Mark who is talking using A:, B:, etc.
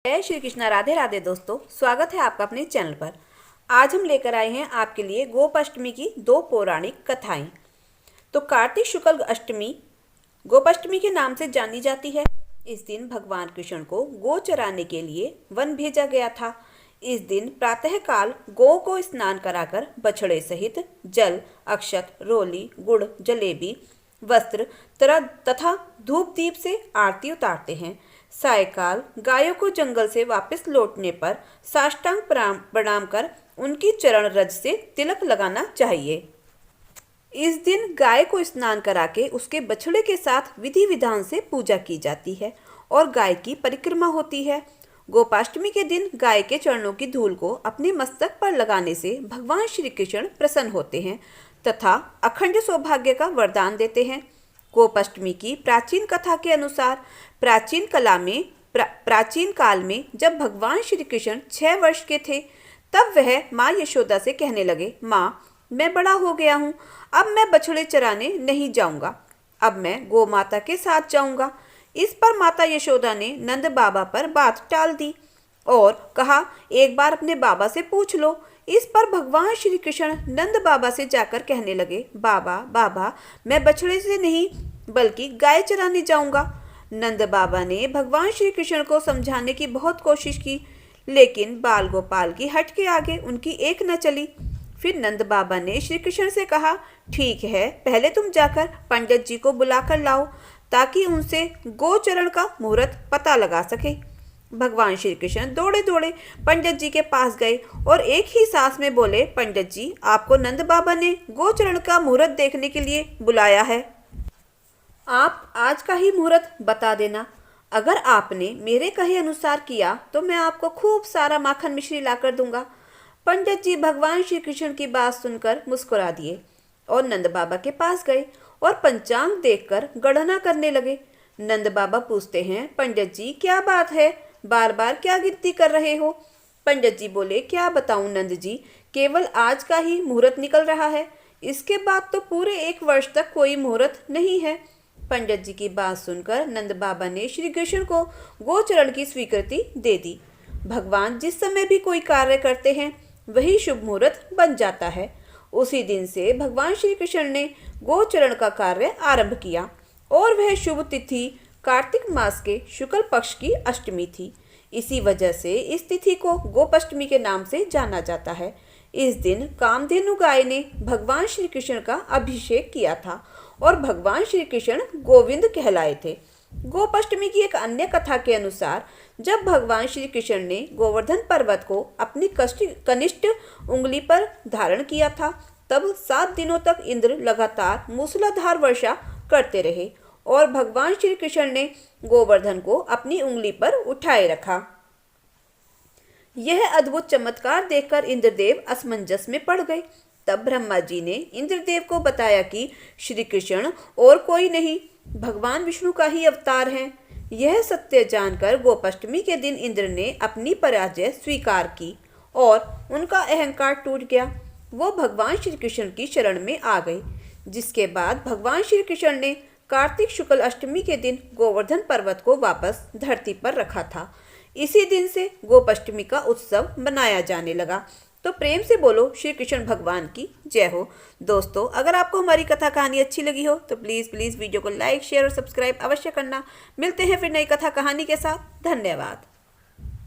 A: जय श्री कृष्णा। राधे राधे दोस्तों, स्वागत है आपका अपने चैनल पर। आज हम लेकर आए हैं आपके लिए गोपाष्टमी की दो पौराणिक कथाएं। तो कार्तिक शुक्ल अष्टमी गोपाष्टमी के नाम से जानी जाती है। इस दिन भगवान कृष्ण को गो चराने के लिए वन भेजा गया था। इस दिन प्रातःकाल गौ को स्नान कराकर बछड़े सहित जल, अक्षत, रोली, गुड़, जलेबी, वस्त्र तथा धूप दीप से आरती उतारते हैं। सायकाल गायों को जंगल से वापस लौटने पर साष्टांग प्रणाम कर उनकी चरण रज से तिलक लगाना चाहिए। इस दिन गाय को स्नान करा के उसके बछड़े के साथ विधि विधान से पूजा की जाती है और गाय की परिक्रमा होती है। गोपाष्टमी के दिन गाय के चरणों की धूल को अपने मस्तक पर लगाने से भगवान श्री कृष्ण प्रसन्न होते हैं तथा अखंड सौभाग्य का वरदान देते हैं। गोपाष्टमी की प्राचीन कथा के अनुसार प्राचीन काल में जब भगवान श्री कृष्ण 6 वर्ष के थे, तब वह माँ यशोदा से कहने लगे, माँ, मैं बड़ा हो गया हूँ, अब मैं बछड़े चराने नहीं जाऊँगा, अब मैं गौ माता के साथ जाऊँगा। इस पर माता यशोदा ने नंद बाबा पर बात टाल दी और कहा, एक बार अपने बाबा से पूछ लो। इस पर भगवान श्री कृष्ण नंद बाबा से जाकर कहने लगे, बाबा बाबा, मैं बछड़े से नहीं बल्कि गाय चराने जाऊंगा। नंद बाबा ने भगवान श्री कृष्ण को समझाने की बहुत कोशिश की, लेकिन बाल गोपाल की हट के आगे उनकी एक न चली। फिर नंद बाबा ने श्री कृष्ण से कहा, ठीक है, पहले तुम जाकर पंडित जी को बुलाकर लाओ ताकि उनसे गोचरण का मुहूर्त पता लगा सके। भगवान श्री कृष्ण दौड़े दौड़े पंडित जी के पास गए और एक ही सांस में बोले, पंडित जी, आपको नंद बाबा ने गोचरण का मुहूर्त देखने के लिए बुलाया है। आप आज का ही मुहूर्त बता देना। अगर आपने मेरे कहे अनुसार किया तो मैं आपको खूब सारा माखन मिश्री लाकर दूंगा। पंडित जी भगवान श्री कृष्ण की बात सुनकर मुस्कुरा दिए और नंद बाबा के पास गए और पंचांग देखकर गणना करने लगे। नंद बाबा पूछते हैं, पंडित जी, क्या बात है, बार बार क्या गिनती कर रहे हो? पंडित जी बोले, क्या बताऊं नंद जी, केवल आज का ही मुहूर्त निकल रहा है, इसके बाद तो पूरे 1 वर्ष तक कोई मुहूर्त नहीं है। पंडित जी की बात सुनकर नंद बाबा ने श्री कृष्ण को गोचरण की स्वीकृति दे दी। भगवान जिस समय भी कोई कार्य करते हैं वही शुभ मुहूर्त बन जाता है। उसी दिन से भगवान श्री कृष्ण ने गोचरण का कार्य आरंभ किया और वह शुभ तिथि कार्तिक मास के शुक्ल पक्ष की अष्टमी थी। इसी वजह से इस तिथि को गोपाष्टमी के नाम से जाना जाता है। इस दिन कामधेनु गाय ने भगवान श्री कृष्ण का अभिषेक किया था और भगवान श्री कृष्ण गोविंद कहलाए थे। गोपाष्टमी की एक अन्य कथा के अनुसार जब भगवान श्री कृष्ण ने गोवर्धन पर्वत को अपनी कनिष्ठ उंगली पर धारण किया था, तब 7 दिनों तक इंद्र लगातार मूसलाधार वर्षा करते रहे और भगवान श्री कृष्ण ने गोवर्धन को अपनी उंगली पर उठाए रखा। यह अद्भुत चमत्कार देखकर इंद्रदेव असमंजस में पड़ गए। तब ब्रह्मा जी ने इंद्रदेव को बताया कि श्री कृष्ण और कोई नहीं, भगवान विष्णु का ही अवतार हैं। यह सत्य जानकर गोपाष्टमी के दिन इंद्र ने अपनी पराजय स्वीकार की और उनका अहंकार टूट गया। वो भगवान श्री कृष्ण की शरण में आ गए, जिसके बाद भगवान श्री कृष्ण ने कार्तिक शुक्ल अष्टमी के दिन गोवर्धन पर्वत को वापस धरती पर रखा था। इसी दिन से गोपाष्टमी का उत्सव मनाया जाने लगा। तो प्रेम से बोलो श्री कृष्ण भगवान की जय हो। दोस्तों, अगर आपको हमारी कथा कहानी अच्छी लगी हो तो प्लीज़ वीडियो को लाइक, शेयर और सब्सक्राइब अवश्य करना। मिलते हैं फिर नई कथा कहानी के साथ। धन्यवाद।